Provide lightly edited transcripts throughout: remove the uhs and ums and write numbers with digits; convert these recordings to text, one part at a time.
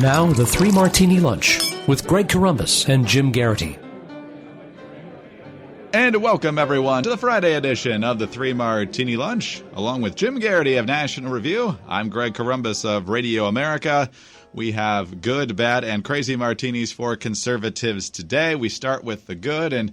Now, the Three Martini Lunch with Greg Corombos and Jim Garrity. And welcome, everyone, to the Friday edition of the Three Martini Lunch. Along with Jim Garrity of National Review, I'm Greg Corombos of Radio America. We have good, bad, and crazy martinis for conservatives today. We start with the good, and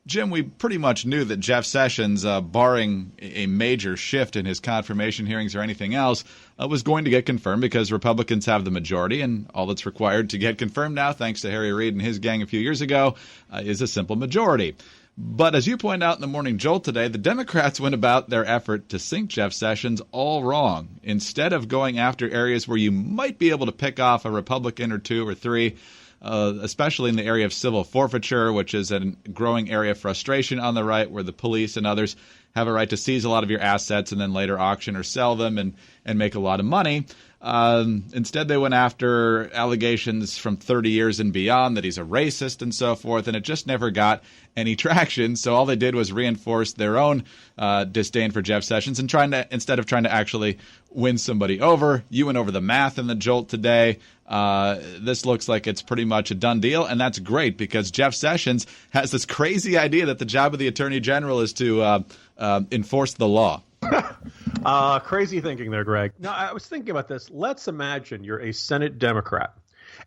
Jim, we pretty much knew that Jeff Sessions, barring a major shift in his confirmation hearings or anything else, was going to get confirmed because Republicans have the majority, and all that's required to get confirmed now, thanks to Harry Reid and his gang a few years ago, is a simple majority. But as you point out in the Morning Jolt today, the Democrats went about their effort to sink Jeff Sessions all wrong. Instead of going after areas where you might be able to pick off a Republican or two or three, especially in the area of civil forfeiture, which is a growing area of frustration on the right, where the police and others have a right to seize a lot of your assets and then later auction or sell them and make a lot of money. Instead, they went after allegations from 30 years and beyond that he's a racist and so forth, and it just never got any traction. So all they did was reinforce their own disdain for Jeff Sessions and instead of trying to actually win somebody over. You went over the math in the Jolt today. This looks like it's pretty much a done deal, and that's great because Jeff Sessions has this crazy idea that the job of the Attorney General is to enforce the law. Crazy thinking there, Greg. Now, I was thinking about this. Let's imagine you're a Senate Democrat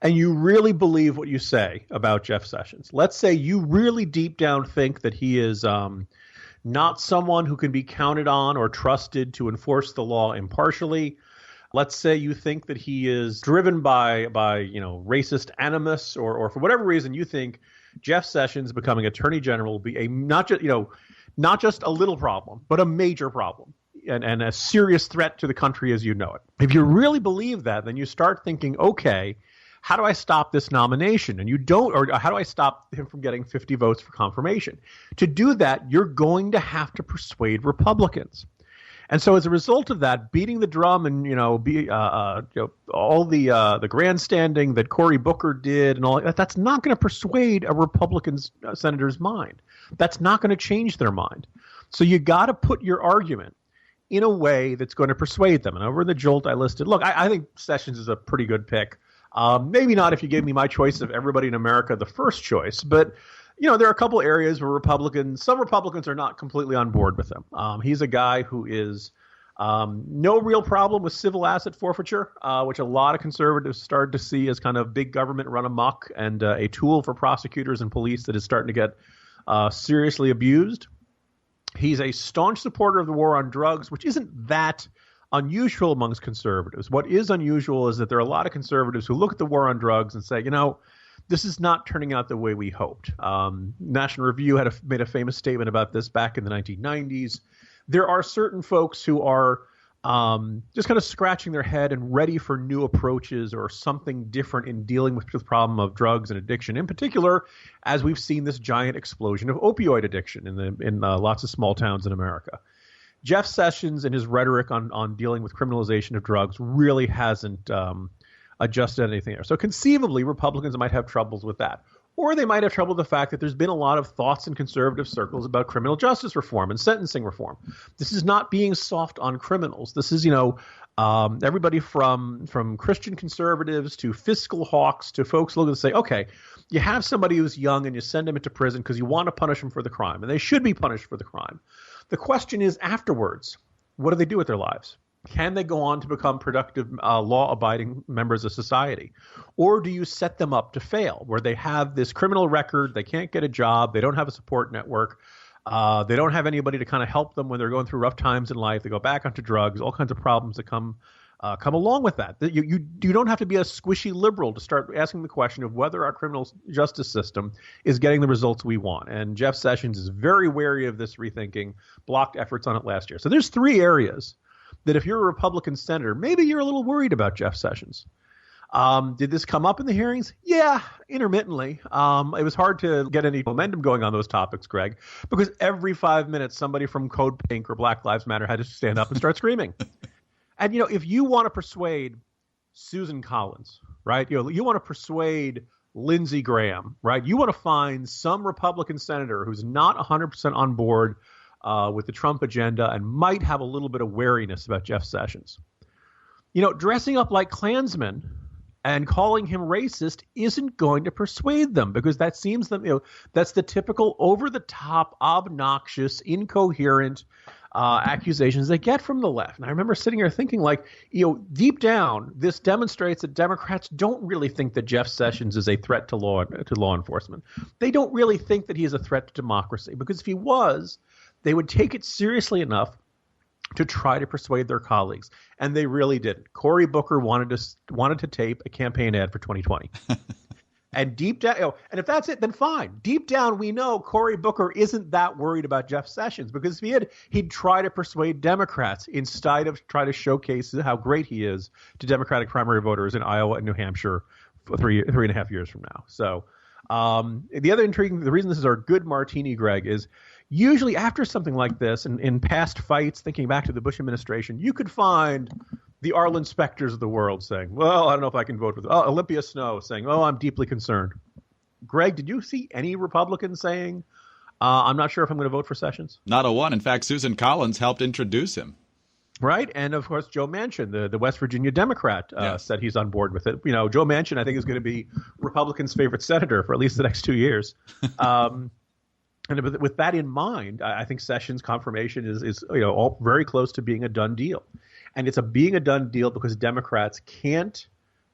and you really believe what you say about Jeff Sessions. Let's say you really deep down think that he is not someone who can be counted on or trusted to enforce the law impartially. Let's say you think that he is driven by racist animus or for whatever reason you think Jeff Sessions becoming Attorney General will be a not just a little problem, but a major problem and a serious threat to the country as you know it. If you really believe that, then you start thinking, okay, how do I stop this nomination? And you don't, or how do I stop him from getting 50 votes for confirmation? To do that, you're going to have to persuade Republicans. And so as a result of that, beating the drum and, all the grandstanding that Cory Booker did and all that, that's not going to persuade a Republican senator's mind. That's not going to change their mind. So you got to put your argument in a way that's going to persuade them. And over in the Jolt, I listed, look, I think Sessions is a pretty good pick. Maybe not if you gave me my choice of everybody in America, the first choice, but there are a couple areas where some Republicans are not completely on board with him. He's a guy who is no real problem with civil asset forfeiture, which a lot of conservatives started to see as kind of big government run amok and a tool for prosecutors and police that is starting to get seriously abused. He's a staunch supporter of the war on drugs, which isn't that unusual amongst conservatives. What is unusual is that there are a lot of conservatives who look at the war on drugs and say, this is not turning out the way we hoped. National Review made a famous statement about this back in the 1990s. There are certain folks who are just kind of scratching their head and ready for new approaches or something different in dealing with the problem of drugs and addiction. In particular, as we've seen this giant explosion of opioid addiction in lots of small towns in America. Jeff Sessions and his rhetoric on dealing with criminalization of drugs really hasn't adjusted anything there. So conceivably, Republicans might have troubles with that. Or they might have trouble with the fact that there's been a lot of thoughts in conservative circles about criminal justice reform and sentencing reform. This is not being soft on criminals. This is, everybody from Christian conservatives to fiscal hawks to folks looking to say, okay, you have somebody who's young and you send them into prison because you want to punish them for the crime, and they should be punished for the crime. The question is afterwards, what do they do with their lives? Can they go on to become productive, law-abiding members of society? Or do you set them up to fail, where they have this criminal record, they can't get a job, they don't have a support network, they don't have anybody to kind of help them when they're going through rough times in life, they go back onto drugs, all kinds of problems that come along with that. You don't have to be a squishy liberal to start asking the question of whether our criminal justice system is getting the results we want. And Jeff Sessions is very wary of this rethinking, blocked efforts on it last year. So there's three areas that if you're a Republican senator, maybe you're a little worried about Jeff Sessions. Did this come up in the hearings? Yeah, intermittently. It was hard to get any momentum going on those topics, Greg, because every 5 minutes somebody from Code Pink or Black Lives Matter had to stand up and start screaming. And, if you want to persuade Susan Collins, right, you want to persuade Lindsey Graham, right, you want to find some Republican senator who's not 100% on board with the Trump agenda and might have a little bit of wariness about Jeff Sessions. Dressing up like Klansmen And calling him racist isn't going to persuade them, because that seems them, that's the typical over-the-top, obnoxious, incoherent accusations they get from the left. And I remember sitting here thinking, like, deep down, this demonstrates that Democrats don't really think that Jeff Sessions is a threat to law enforcement. They don't really think that he is a threat to democracy, because if he was, they would take it seriously enough to try to persuade their colleagues, and they really didn't. Cory Booker wanted to tape a campaign ad for 2020. And deep down, and if that's it, then fine. Deep down, we know Cory Booker isn't that worried about Jeff Sessions, because if he'd try to persuade Democrats instead of try to showcase how great he is to Democratic primary voters in Iowa and New Hampshire for three and a half years from now. So the reason this is our good martini, Greg, is usually after something like this, and in past fights, thinking back to the Bush administration, you could find the Arlen Specters of the world saying, well, I don't know if I can vote for this. Oh, Olympia Snowe saying, oh, I'm deeply concerned. Greg, did you see any Republicans saying, I'm not sure if I'm going to vote for Sessions? Not a one. In fact, Susan Collins helped introduce him. Right. And, of course, Joe Manchin, the West Virginia Democrat, said he's on board with it. Joe Manchin, I think, is going to be Republicans' favorite senator for at least the next 2 years. And with that in mind, I think Sessions' confirmation is all very close to being a done deal. And it's being a done deal because Democrats can't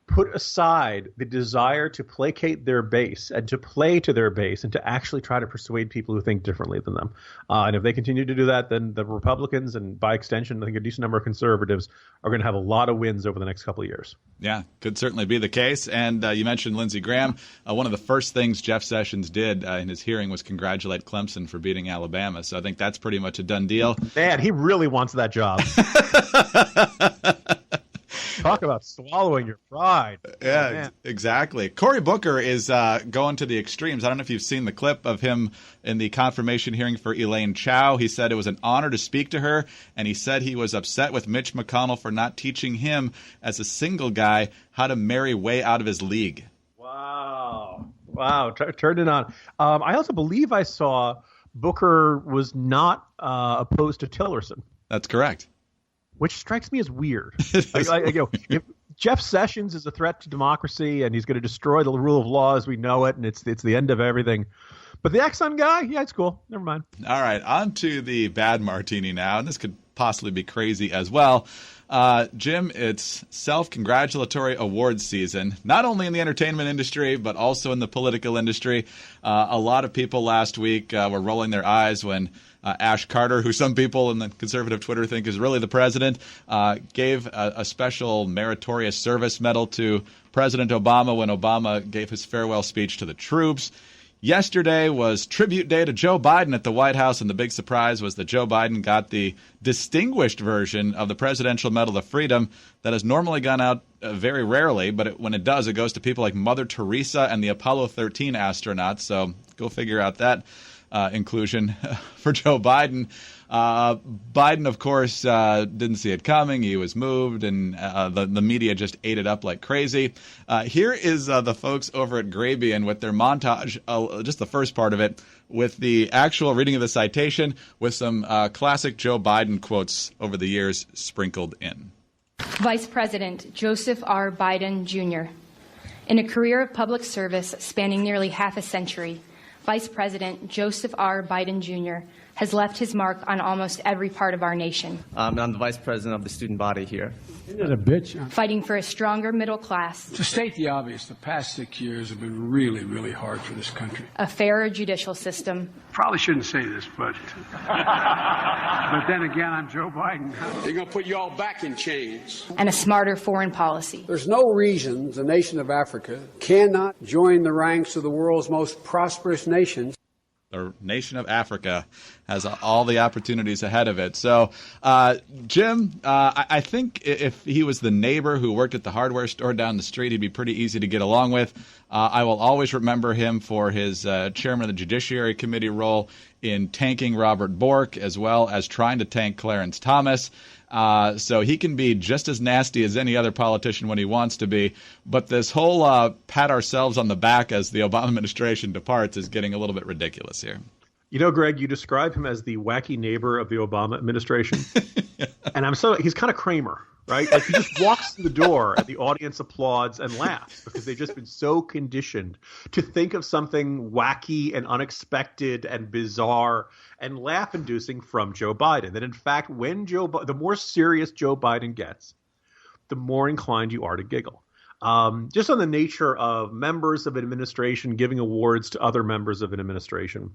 put aside the desire to placate their base and to play to their base and to actually try to persuade people who think differently than them. And if they continue to do that, then the Republicans, and by extension, I think a decent number of conservatives, are going to have a lot of wins over the next couple of years. Yeah, could certainly be the case. And you mentioned Lindsey Graham. One of the first things Jeff Sessions did in his hearing was congratulate Clemson for beating Alabama. So I think that's pretty much a done deal. Man, he really wants that job. Talk about swallowing your pride. Yeah, exactly. Cory Booker is going to the extremes. I don't know if you've seen the clip of him in the confirmation hearing for Elaine Chao. He said it was an honor to speak to her, and he said he was upset with Mitch McConnell for not teaching him, as a single guy, how to marry way out of his league. Wow. Turned it on. I also believe I saw Booker was not opposed to Tillerson. That's correct. Which strikes me as weird. If Jeff Sessions is a threat to democracy and he's going to destroy the rule of law as we know it, and it's the end of everything. But the Exxon guy, yeah, it's cool. Never mind. All right, on to the bad martini now, and this could possibly be crazy as well. Jim, it's self-congratulatory awards season, not only in the entertainment industry, but also in the political industry. A lot of people last week were rolling their eyes when Ash Carter, who some people in the conservative Twitter think is really the president, gave a special meritorious service medal to President Obama when Obama gave his farewell speech to the troops. Yesterday was tribute day to Joe Biden at the White House, and the big surprise was that Joe Biden got the distinguished version of the Presidential Medal of Freedom that has normally gone out very rarely, but when it does, it goes to people like Mother Teresa and the Apollo 13 astronauts, so go figure out that inclusion for Joe Biden. Biden, of course, didn't see it coming. He was moved, and the media just ate it up like crazy. Here is the folks over at Grabian with their montage, just the first part of it, with the actual reading of the citation, with some classic Joe Biden quotes over the years sprinkled in. Vice President Joseph R. Biden, Jr. In a career of public service spanning nearly half a century, Vice President Joseph R. Biden, Jr. has left his mark on almost every part of our nation. I'm the vice president of the student body here. Isn't it a bitch? Fighting for a stronger middle class. To state the obvious, the past 6 years have been really, really hard for this country. A fairer judicial system. Probably shouldn't say this, but then again, I'm Joe Biden. They're going to put you all back in chains. And a smarter foreign policy. There's no reason the nation of Africa cannot join the ranks of the world's most prosperous nations. The nation of Africa has all the opportunities ahead of it. So, Jim, I think if he was the neighbor who worked at the hardware store down the street, he'd be pretty easy to get along with. I will always remember him for his chairman of the Judiciary Committee role in tanking Robert Bork, as well as trying to tank Clarence Thomas. So he can be just as nasty as any other politician when he wants to be. But this whole pat ourselves on the back as the Obama administration departs is getting a little bit ridiculous here. Greg, you describe him as the wacky neighbor of the Obama administration. And he's kind of Kramer. right? Like he just walks through the door and the audience applauds and laughs because they've just been so conditioned to think of something wacky and unexpected and bizarre and laugh-inducing from Joe Biden. That in fact, when the more serious Joe Biden gets, the more inclined you are to giggle. Just on the nature of members of an administration giving awards to other members of an administration.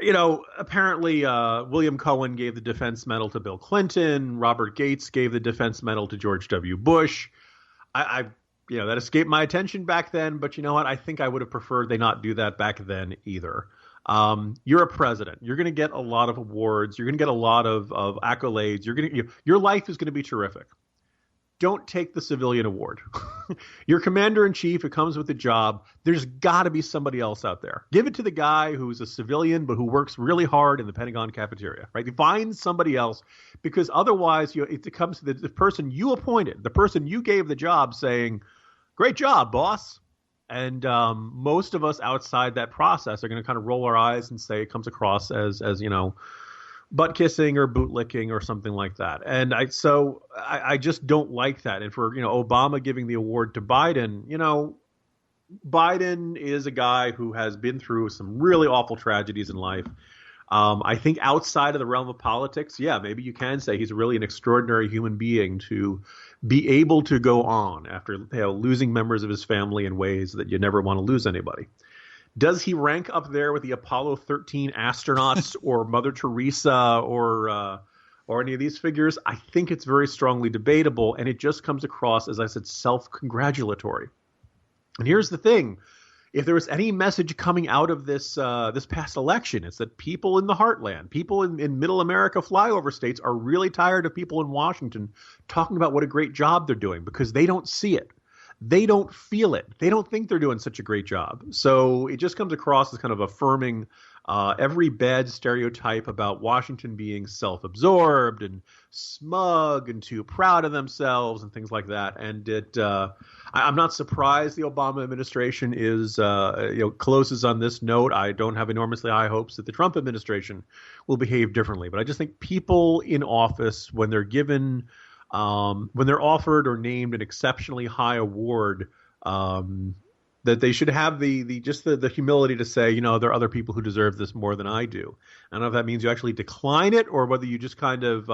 You know, apparently William Cohen gave the Defense Medal to Bill Clinton. Robert Gates gave the Defense Medal to George W. Bush. That escaped my attention back then. But you know what? I think I would have preferred they not do that back then either. You're a president. You're going to get a lot of awards. You're going to get a lot of accolades. Your life is going to be terrific. Don't take the civilian award. Your commander-in-chief who comes with the job, there's got to be somebody else out there. Give it to the guy who's a civilian but who works really hard in the Pentagon cafeteria, right? Find somebody else because otherwise it comes to the person you appointed, the person you gave the job saying, great job, boss. And most of us outside that process are going to kind of roll our eyes and say it comes across as butt kissing or boot licking or something like that. And I just don't like that. And for, Obama giving the award to Biden, Biden is a guy who has been through some really awful tragedies in life. I think outside of the realm of politics, maybe you can say he's really an extraordinary human being to be able to go on after losing members of his family in ways that you never want to lose anybody. Does he rank up there with the Apollo 13 astronauts or Mother Teresa or any of these figures? I think it's very strongly debatable, and it just comes across, as I said, self-congratulatory. And here's the thing. If there was any message coming out of this past election, it's that people in the heartland, people in middle America flyover states are really tired of people in Washington talking about what a great job they're doing because they don't see it. They don't feel it. They don't think they're doing such a great job. So it just comes across as kind of affirming every bad stereotype about Washington being self-absorbed and smug and too proud of themselves and things like that. And I'm not surprised the Obama administration is closes on this note. I don't have enormously high hopes that the Trump administration will behave differently. But I just think people in office, when they're given when they're offered or named an exceptionally high award, that they should have the humility to say, there are other people who deserve this more than I do. I don't know if that means you actually decline it or whether you just kind of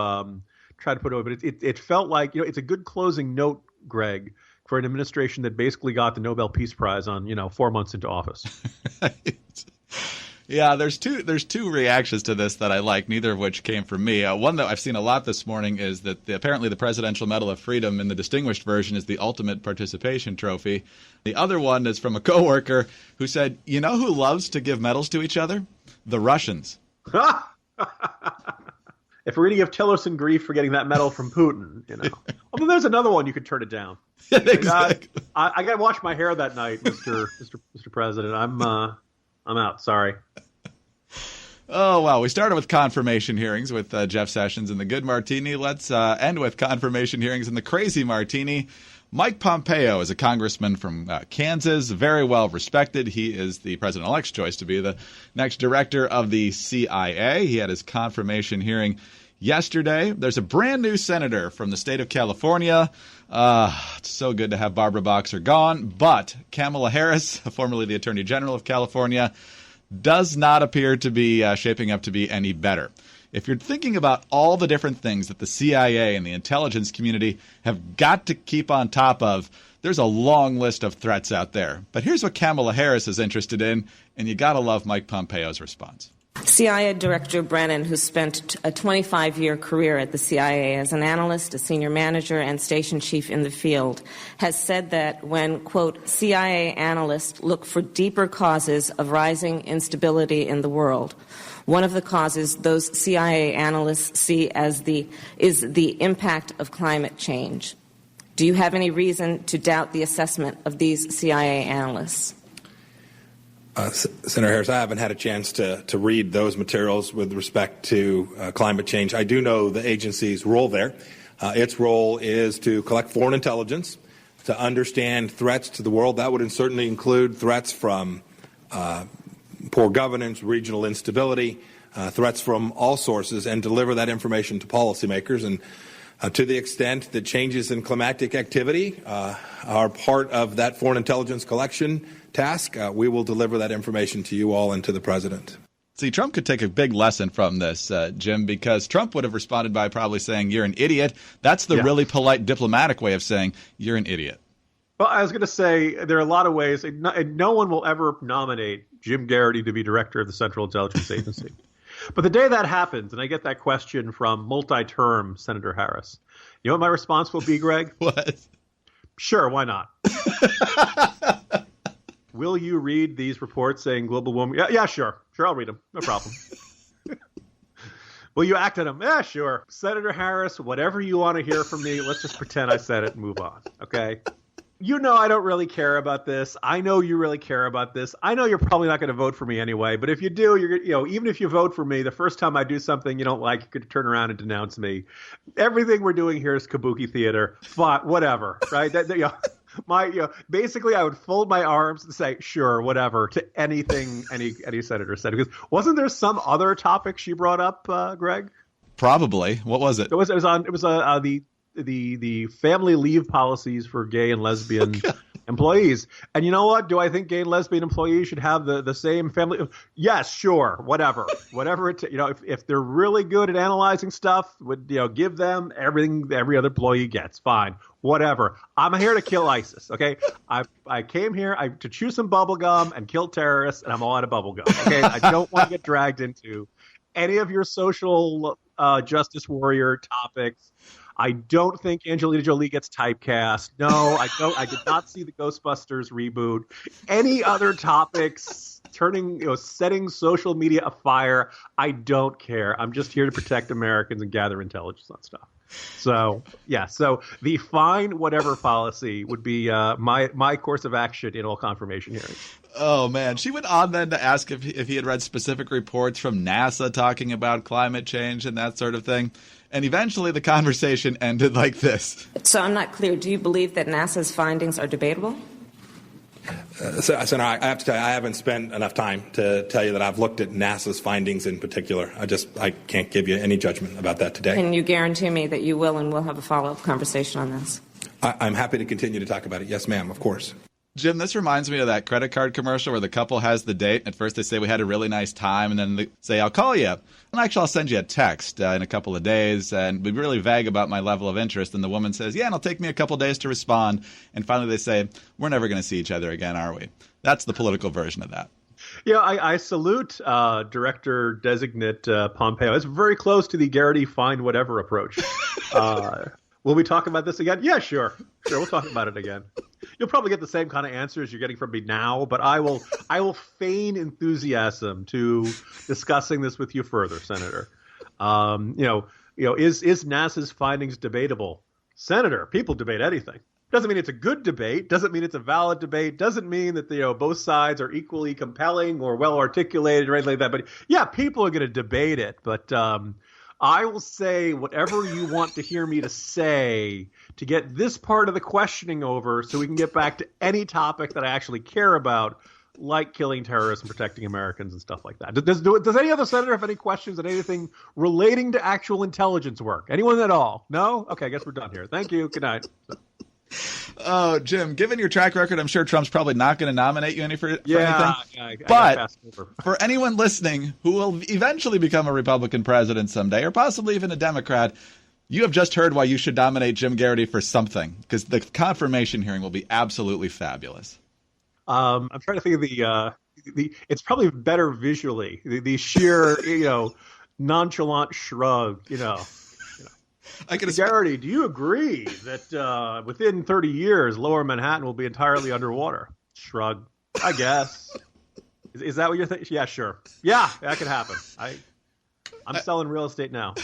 try to put it over. But it felt like, it's a good closing note, Greg, for an administration that basically got the Nobel Peace Prize on, 4 months into office. Right. Yeah, there's two reactions to this that I like, neither of which came from me. One that I've seen a lot this morning is that apparently the Presidential Medal of Freedom in the distinguished version is the ultimate participation trophy. The other one is from a coworker who said, you know who loves to give medals to each other? The Russians. If we're going to give Tillerson grief for getting that medal from Putin, Although there's another one you could turn it down. Exactly. I got to wash my hair that night, Mr. President. I'm out. Sorry. Oh, well, we started with confirmation hearings with Jeff Sessions and the good Martini. Let's end with confirmation hearings in the crazy Martini. Mike Pompeo is a congressman from Kansas, very well respected. He is the president-elect's choice to be the next director of the CIA. He had his confirmation hearing yesterday. There's a brand new senator from the state of California. It's so good to have Barbara Boxer gone, but Kamala Harris, formerly the Attorney General of California, does not appear to be shaping up to be any better. If you're thinking about all the different things that the CIA and the intelligence community have got to keep on top of, there's a long list of threats out there. But here's what Kamala Harris is interested in, and you got to love Mike Pompeo's response. CIA Director Brennan, who spent a 25-year career at the CIA as an analyst, a senior manager, and station chief in the field, has said that when, quote, CIA analysts look for deeper causes of rising instability in the world, one of the causes those CIA analysts see is the impact of climate change. Do you have any reason to doubt the assessment of these CIA analysts? Senator Harris, I haven't had a chance to read those materials with respect to climate change. I do know the agency's role there. Its role is to collect foreign intelligence, to understand threats to the world. That would certainly include threats from poor governance, regional instability, threats from all sources, and deliver that information to policymakers. And To the extent that changes in climatic activity are part of that foreign intelligence collection task, we will deliver that information to you all and to the president. See, Trump could take a big lesson from this, Jim, because Trump would have responded by probably saying, you're an idiot. That's the really polite diplomatic way of saying you're an idiot. Well, I was going to say there are a lot of ways. No one will ever nominate Jim Garrity to be director of the Central Intelligence Agency. But the day that happens, and I get that question from multi-term Senator Harris, you know what my response will be, Greg? What? Sure, why not? Will you read these reports saying global warming? Yeah, sure. Sure, I'll read them. No problem. Will you act on them? Yeah, sure. Senator Harris, whatever you want to hear from me, let's just pretend I said it and move on, okay? You know I don't really care about this. I know you really care about this. I know you're probably not going to vote for me anyway, but if you do, even if you vote for me, the first time I do something you don't like, you could turn around and denounce me. Everything we're doing here is kabuki theater. Fine, whatever, right? Basically, I would fold my arms and say, sure, whatever, to anything any senator said. Because wasn't there some other topic she brought up, Greg? Probably. What was it? It was the family leave policies for gay and lesbian employees. And you know what? Do I think gay and lesbian employees should have the same family? Yes, sure, whatever if they're really good at analyzing stuff, give them everything every other employee gets. Fine, whatever. I'm here to kill ISIS. Okay, I came here to chew some bubble gum and kill terrorists, and I'm all out of bubble gum. Okay, I don't want to get dragged into any of your social justice warrior topics. I don't think Angelina Jolie gets typecast. No, I don't. I did not see the Ghostbusters reboot. Any other topics setting social media afire? I don't care. I'm just here to protect Americans and gather intelligence on stuff. So yeah. So the fine whatever policy would be my course of action in all confirmation hearings. Oh, man. She went on then to ask if he had read specific reports from NASA talking about climate change and that sort of thing. And eventually the conversation ended like this. So I'm not clear. Do you believe that NASA's findings are debatable? So no, I have to tell you, I haven't spent enough time to tell you that I've looked at NASA's findings in particular. I can't give you any judgment about that today. Can you guarantee me that you will and will have a follow-up conversation on this? I'm happy to continue to talk about it. Yes, ma'am, of course. Jim, this reminds me of that credit card commercial where the couple has the date. At first they say we had a really nice time, and then they say, I'll call you. And actually, I'll send you a text in a couple of days, and be really vague about my level of interest. And the woman says, yeah, and it'll take me a couple of days to respond. And finally they say, we're never going to see each other again, are we? That's the political version of that. Yeah, I salute Director-designate Pompeo. It's very close to the Garrity find whatever approach. Will we talk about this again? Yeah, sure. Sure, we'll talk about it again. You'll probably get the same kind of answers you're getting from me now, but I will feign enthusiasm to discussing this with you further, Senator. Is NASA's findings debatable? Senator, people debate anything. Doesn't mean it's a good debate. Doesn't mean it's a valid debate. Doesn't mean that both sides are equally compelling or well articulated or anything like that. But yeah, people are going to debate it. But I will say whatever you want to hear me to say to get this part of the questioning over so we can get back to any topic that I actually care about, like killing terrorists and protecting Americans and stuff like that. Does any other senator have any questions on anything relating to actual intelligence work? Anyone at all? No? Okay, I guess we're done here. Thank you. Good night. Oh, Jim, given your track record, I'm sure Trump's probably not going to nominate you for anything. Yeah, but for anyone listening who will eventually become a Republican president someday, or possibly even a Democrat, you have just heard why you should nominate Jim Garrity for something, because the confirmation hearing will be absolutely fabulous. I'm trying to think of the it's probably better visually. The sheer, nonchalant shrug, Garrity, do you agree that within 30 years, Lower Manhattan will be entirely underwater? Shrug. I guess. Is that what you're thinking? Yeah, sure. Yeah, that could happen. I'm selling real estate now.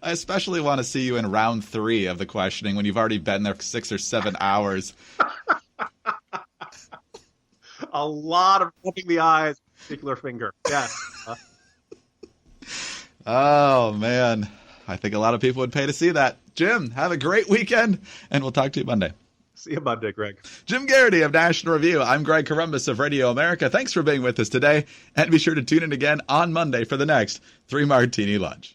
I especially want to see you in round 3 of the questioning when you've already been there 6 or 7 hours. A lot of rubbing the eyes, particular finger. Yes. Oh, man. I think a lot of people would pay to see that. Jim, have a great weekend, and we'll talk to you Monday. See you Monday, Greg. Jim Garrity of National Review. I'm Greg Columbus of Radio America. Thanks for being with us today, and be sure to tune in again on Monday for the next 3 Martini Lunch.